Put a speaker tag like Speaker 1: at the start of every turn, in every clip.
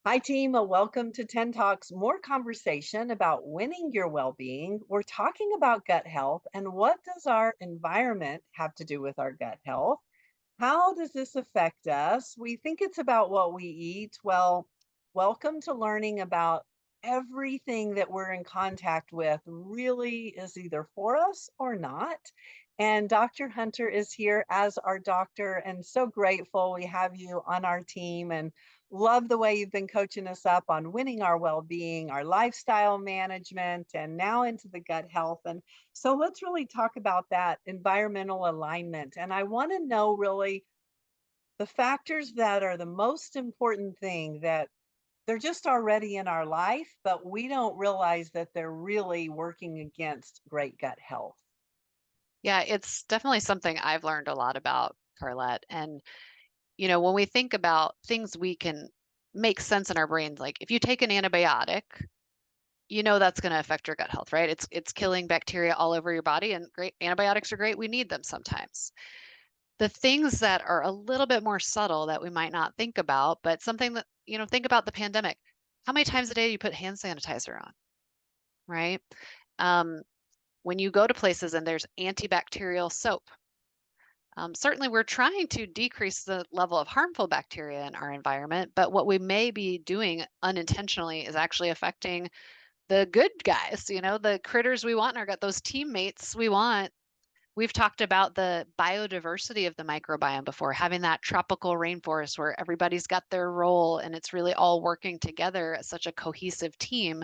Speaker 1: Hi, team. Welcome to 10 Talks, more conversation about winning your well being. We're talking about gut health and what does our environment have to do with our gut health? How does this affect us? We think it's about what we eat. Well, welcome to learning about everything that we're in contact with really is either for us or not. And Dr. Hunter is here as our doctor, and so grateful we have you on our team and love the way you've been coaching us up on winning our well being, our lifestyle management, and now into the gut health. And so let's really talk about that environmental alignment. And I want to know really the factors that are the most important thing that they're just already in our life, but we don't realize that they're really working against great gut health.
Speaker 2: Yeah, it's definitely something I've learned a lot about, Carlette. And, when we think about things we can make sense in our brains, like if you take an antibiotic, that's going to affect your gut health, right? It's killing bacteria all over your body, and great antibiotics are great. We need them sometimes. The things that are a little bit more subtle that we might not think about, but something that, think about the pandemic. How many times a day do you put hand sanitizer on, right? Um, when you go to places and there's antibacterial soap, certainly, we're trying to decrease the level of harmful bacteria in our environment, but what we may be doing unintentionally is actually affecting the good guys, the critters we want in our gut, those teammates we want. We've talked about the biodiversity of the microbiome before, having that tropical rainforest where everybody's got their role and it's really all working together as such a cohesive team.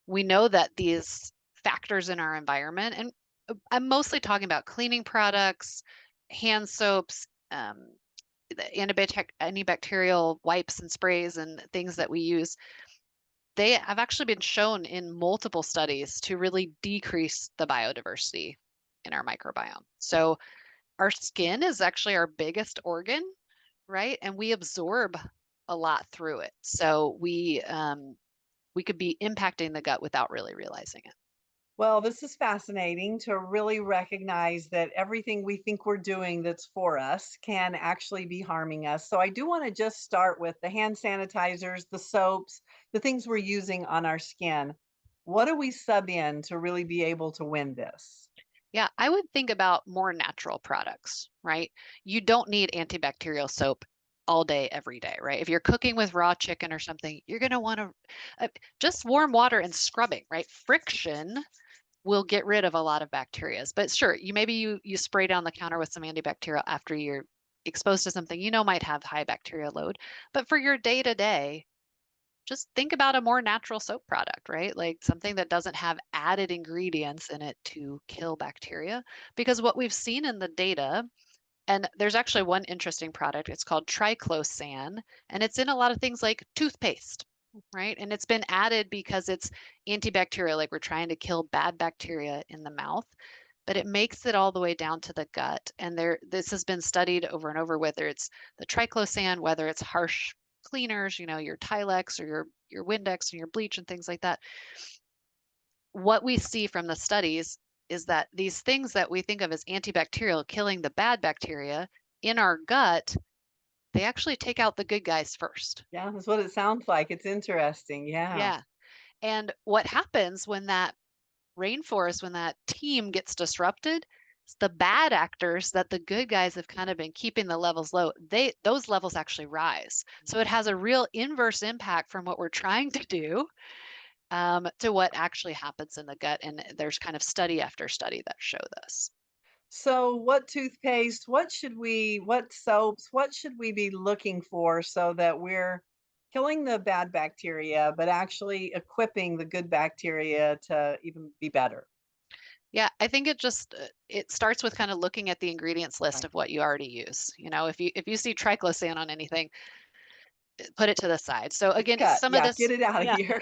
Speaker 2: We know that these factors in our environment, and I'm mostly talking about cleaning products, hand soaps, the antibacterial wipes and sprays and things that we use, they have actually been shown in multiple studies to really decrease the biodiversity in our microbiome. So our skin is actually our biggest organ, right? And we absorb a lot through it. So we could be impacting the gut without really realizing it.
Speaker 1: Well, this is fascinating to really recognize that everything we think we're doing that's for us can actually be harming us. So, I do want to just start with the hand sanitizers, the soaps, the things we're using on our skin. What do we sub in to really be able to win this?
Speaker 2: Yeah, I would think about more natural products, right? You don't need antibacterial soap all day, every day, right? If you're cooking with raw chicken or something, you're going to want to just warm water and scrubbing, right? Friction will get rid of a lot of bacterias. But sure, you spray down the counter with some antibacterial after you're exposed to something might have high bacteria load. But for your day to day, just think about a more natural soap product, right? Like something that doesn't have added ingredients in it to kill bacteria. Because what we've seen in the data, and there's actually one interesting product, it's called triclosan, and it's in a lot of things like toothpaste, right? And it's been added because it's antibacterial, like we're trying to kill bad bacteria in the mouth. But it makes it all the way down to the gut. And this has been studied over and over, whether it's the triclosan, whether it's harsh cleaners, your Tilex or your Windex and your bleach and things like that. What we see from the studies is that these things that we think of as antibacterial, killing the bad bacteria in our gut, they actually take out the good guys first.
Speaker 1: Yeah, that's what it sounds like. It's interesting. Yeah.
Speaker 2: Yeah. And what happens when that team gets disrupted, it's the bad actors that the good guys have kind of been keeping the levels low. Those levels actually rise. So it has a real inverse impact from what we're trying to do to what actually happens in the gut. And there's kind of study after study that show this.
Speaker 1: So, what toothpaste, what soaps, what should we be looking for so that we're killing the bad bacteria, but actually equipping the good bacteria to even be better?
Speaker 2: Yeah, I think it starts with kind of looking at the ingredients list
Speaker 1: Right.
Speaker 2: of what you already use. If you see triclosan on anything, put it to the side. So
Speaker 1: It's
Speaker 2: again,
Speaker 1: cut.
Speaker 2: some of
Speaker 1: Yeah,
Speaker 2: this,
Speaker 1: get it out of
Speaker 2: yeah.
Speaker 1: here.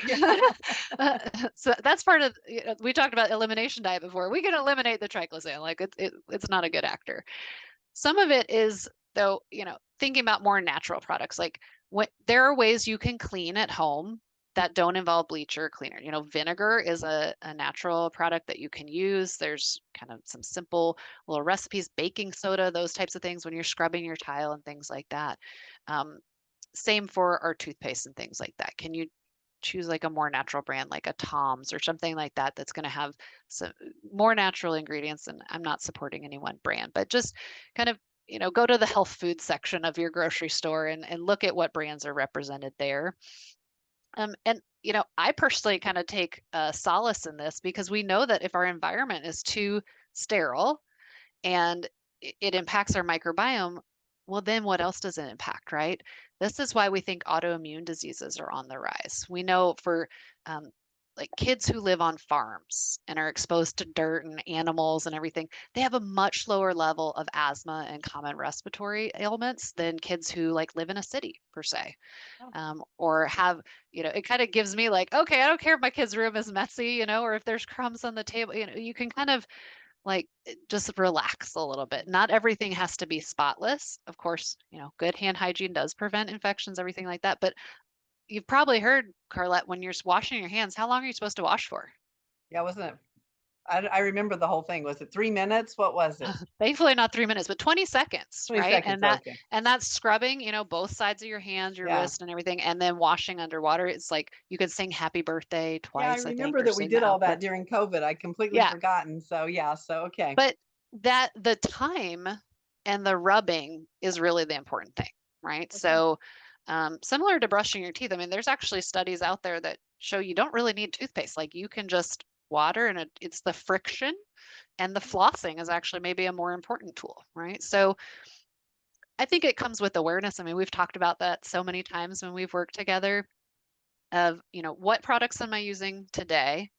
Speaker 2: So that's part of, we talked about elimination diet before. We can eliminate the triclosan, like it's not a good actor. Some of it is though, thinking about more natural products, like what there are ways you can clean at home that don't involve bleach or cleaner. Vinegar is a natural product that you can use. There's kind of some simple little recipes, baking soda, those types of things when you're scrubbing your tile and things like that. Um, same for our toothpaste and things like that. Can you choose like a more natural brand like a Tom's or something like that that's going to have some more natural ingredients? And I'm not supporting any one brand, but just kind of, go to the health food section of your grocery store and look at what brands are represented there. And I personally kind of take solace in this because we know that if our environment is too sterile and it impacts our microbiome, well, then what else does it impact, right? This is why we think autoimmune diseases are on the rise. We know for um, like kids who live on farms and are exposed to dirt and animals and everything, they have a much lower level of asthma and common respiratory ailments than kids who like live in a city per se.
Speaker 1: Oh,
Speaker 2: Or have, it kind of gives me like, okay, I don't care if my kid's room is messy, or if there's crumbs on the table, you can kind of like just relax a little bit. Not everything has to be spotless. Of course, good hand hygiene does prevent infections, everything like that. But you've probably heard, Carlette, when you're washing your hands, how long are you supposed to wash for?
Speaker 1: yeah, wasn't it? I remember the whole thing. Was it 3 minutes? What was it?
Speaker 2: Thankfully not 3 minutes, but 20 seconds,
Speaker 1: 20
Speaker 2: right?
Speaker 1: seconds.
Speaker 2: And that
Speaker 1: Okay.
Speaker 2: and that's scrubbing, both sides of your hands, your
Speaker 1: Yeah.
Speaker 2: wrist and everything, and then washing underwater. It's like you could sing happy birthday
Speaker 1: Yeah, I
Speaker 2: twice, I think,
Speaker 1: remember
Speaker 2: or
Speaker 1: that we
Speaker 2: sing the
Speaker 1: did all
Speaker 2: alphabet.
Speaker 1: that during COVID. I completely
Speaker 2: Yeah.
Speaker 1: forgotten. So, yeah, so okay.
Speaker 2: But that the time and the rubbing is really the important thing, right?
Speaker 1: Okay.
Speaker 2: So similar to brushing your teeth, I mean, there's actually studies out there that show you don't really need toothpaste. Like you can just water and it's the friction and the flossing is actually maybe a more important tool, right? So I think it comes with awareness. I mean, we've talked about that so many times when we've worked together of, what products am I using today?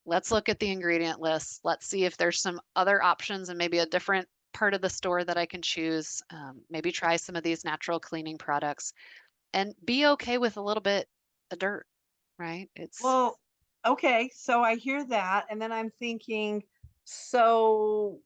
Speaker 2: Let's look at the ingredient list. Let's see if there's some other options and maybe a different part of the store that I can choose. Maybe try some of these natural cleaning products and be okay with a little bit of dirt, right? It's
Speaker 1: Well, okay, so I hear that, and then I'm thinking, so,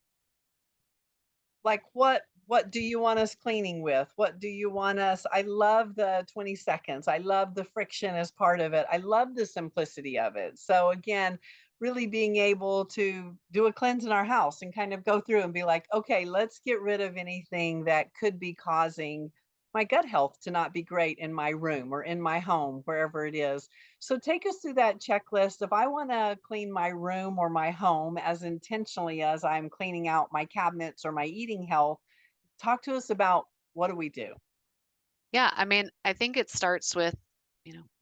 Speaker 1: like, what do you want us cleaning with? What do you want us I love the 20 seconds. I love the friction as part of it. I love the simplicity of it. So, again, really being able to do a cleanse in our house and kind of go through and be like, "Okay, let's get rid of anything that could be causing my gut health to not be great in my room or in my home, wherever it is." So take us through that checklist. If I want to clean my room or my home as intentionally as I'm cleaning out my cabinets or my eating health, talk to us about what do we do?
Speaker 2: Yeah, I mean, I think it starts with,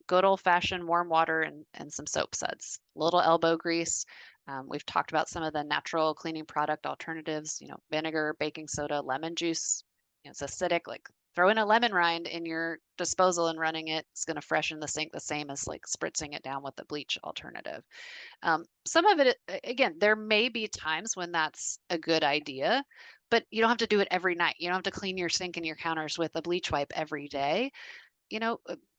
Speaker 2: good old fashioned warm water and some soap suds, a little elbow grease. We've talked about some of the natural cleaning product alternatives, vinegar, baking soda, lemon juice. It's acidic, like throw in a lemon rind in your disposal and running it. It's going to freshen the sink the same as like spritzing it down with the bleach alternative. Some of it, again, there may be times when that's a good idea, but you don't have to do it every night. You don't have to clean your sink and your counters with a bleach wipe every day.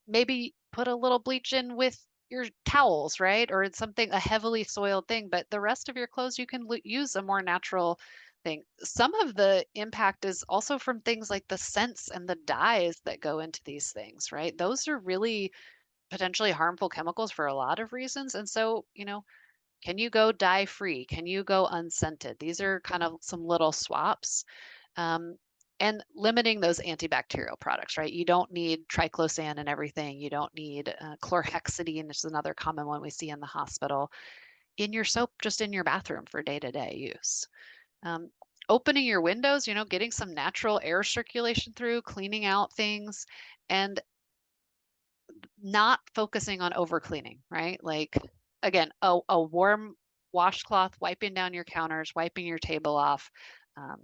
Speaker 2: Maybe put a little bleach in with your towels, right? Or it's something, a heavily soiled thing, but the rest of your clothes, you can use a more natural thing. Some of the impact is also from things like the scents and the dyes that go into these things, right? Those are really potentially harmful chemicals for a lot of reasons. And so, can you go dye free? Can you go unscented? These are kind of some little swaps. Um, and limiting those antibacterial products, right? You don't need triclosan and everything. You don't need chlorhexidine, which is another common one we see in the hospital, in your soap, just in your bathroom for day to day use. Um, Opening your windows, getting some natural air circulation through, cleaning out things, and not focusing on over cleaning, right? Like, again, a warm washcloth, wiping down your counters, wiping your table off, um,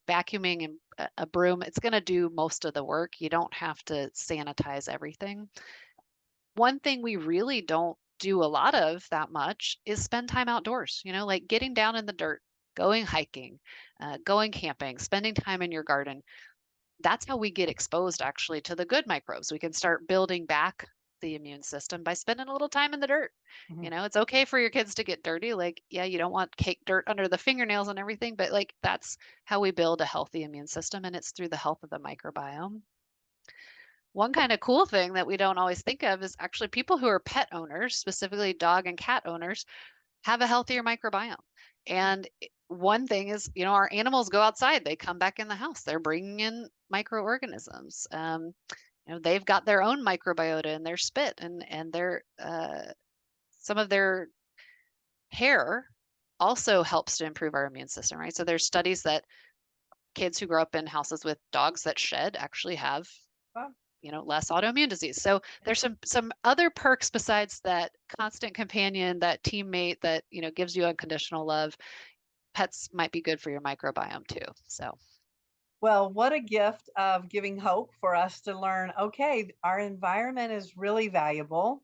Speaker 2: vacuuming and a broom, it's going to do most of the work. You don't have to sanitize everything. One thing we really don't do a lot of that much is spend time outdoors, like getting down in the dirt, going hiking, going camping, spending time in your garden. That's how we get exposed actually to the good microbes. We can start building back the immune system by spending a little time in the dirt.
Speaker 1: Mhm.
Speaker 2: It's okay for your kids to get dirty. Like, yeah, you don't want cake dirt under the fingernails and everything, but like that's how we build a healthy immune system, and it's through the health of the microbiome. One kind of cool thing that we don't always think of is actually people who are pet owners, specifically dog and cat owners, have a healthier microbiome. And one thing is, our animals go outside, they come back in the house, they're bringing in microorganisms. They've got their own microbiota in their spit, and their some of their hair also helps to improve our immune system, right? So there's studies that kids who grow up in houses with dogs that shed actually have
Speaker 1: Well,
Speaker 2: less autoimmune disease. So there's some other perks besides that constant companion, that teammate that gives you unconditional love. Pets might be good for your microbiome too. So
Speaker 1: well, what a gift of giving hope for us to learn, okay, our environment is really valuable.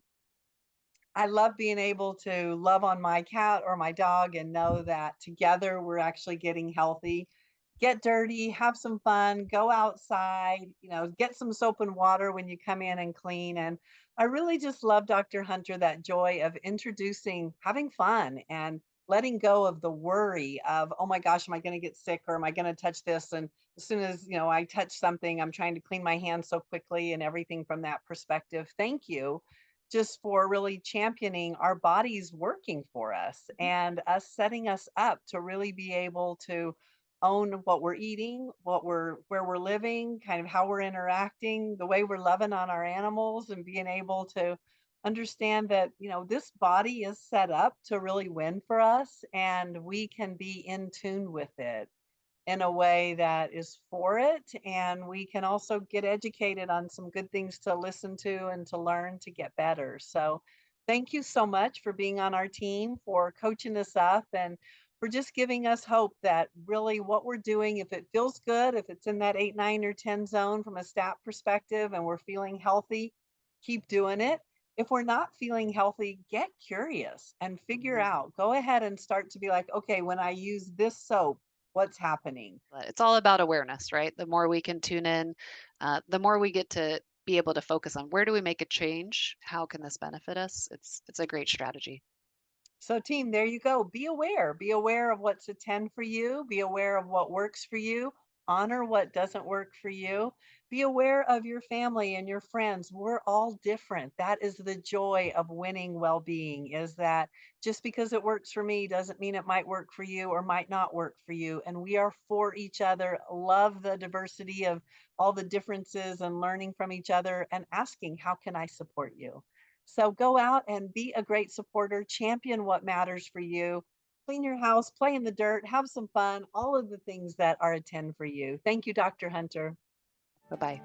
Speaker 1: I love being able to love on my cat or my dog and know that together we're actually getting healthy. Get dirty, have some fun, go outside, get some soap and water when you come in and clean. And I really just love, Dr. Hunter, that joy of introducing having fun and letting go of the worry of, oh my gosh, am I going to get sick or am I going to touch this? And as soon as, I touch something, I'm trying to clean my hands so quickly and everything from that perspective. Thank you just for really championing our bodies working for us and us setting us up to really be able to own what we're eating, where we're living, kind of how we're interacting, the way we're loving on our animals and being able to understand that, this body is set up to really win for us and we can be in tune with it in a way that is for it. And we can also get educated on some good things to listen to and to learn to get better. So, thank you so much for being on our team, for coaching us up, and for just giving us hope that really what we're doing, if it feels good, if it's in that 8, 9, or 10 zone from a stat perspective, and we're feeling healthy, keep doing it. If we're not feeling healthy, get curious and figure
Speaker 2: mhm.
Speaker 1: out. Go ahead and start to be like, okay, when I use this soap, what's happening?
Speaker 2: But it's all about awareness, right? The more we can tune in, the more we get to be able to focus on where do we make a change? How can this benefit us? It's a great strategy.
Speaker 1: So, team, there you go. Be aware. Be aware of what's a 10 for you. Be aware of what works for you. Honor what doesn't work for you. Be aware of your family and your friends. We're all different. That is the joy of winning well-being, is that just because it works for me doesn't mean it might work for you or might not work for you. And we are for each other. Love the diversity of all the differences and learning from each other and asking, how can I support you? So go out and be a great supporter, champion what matters for you, clean your house, play in the dirt, have some fun, all of the things that are a 10 for you. Thank you, Dr. Hunter.
Speaker 2: Bye bye.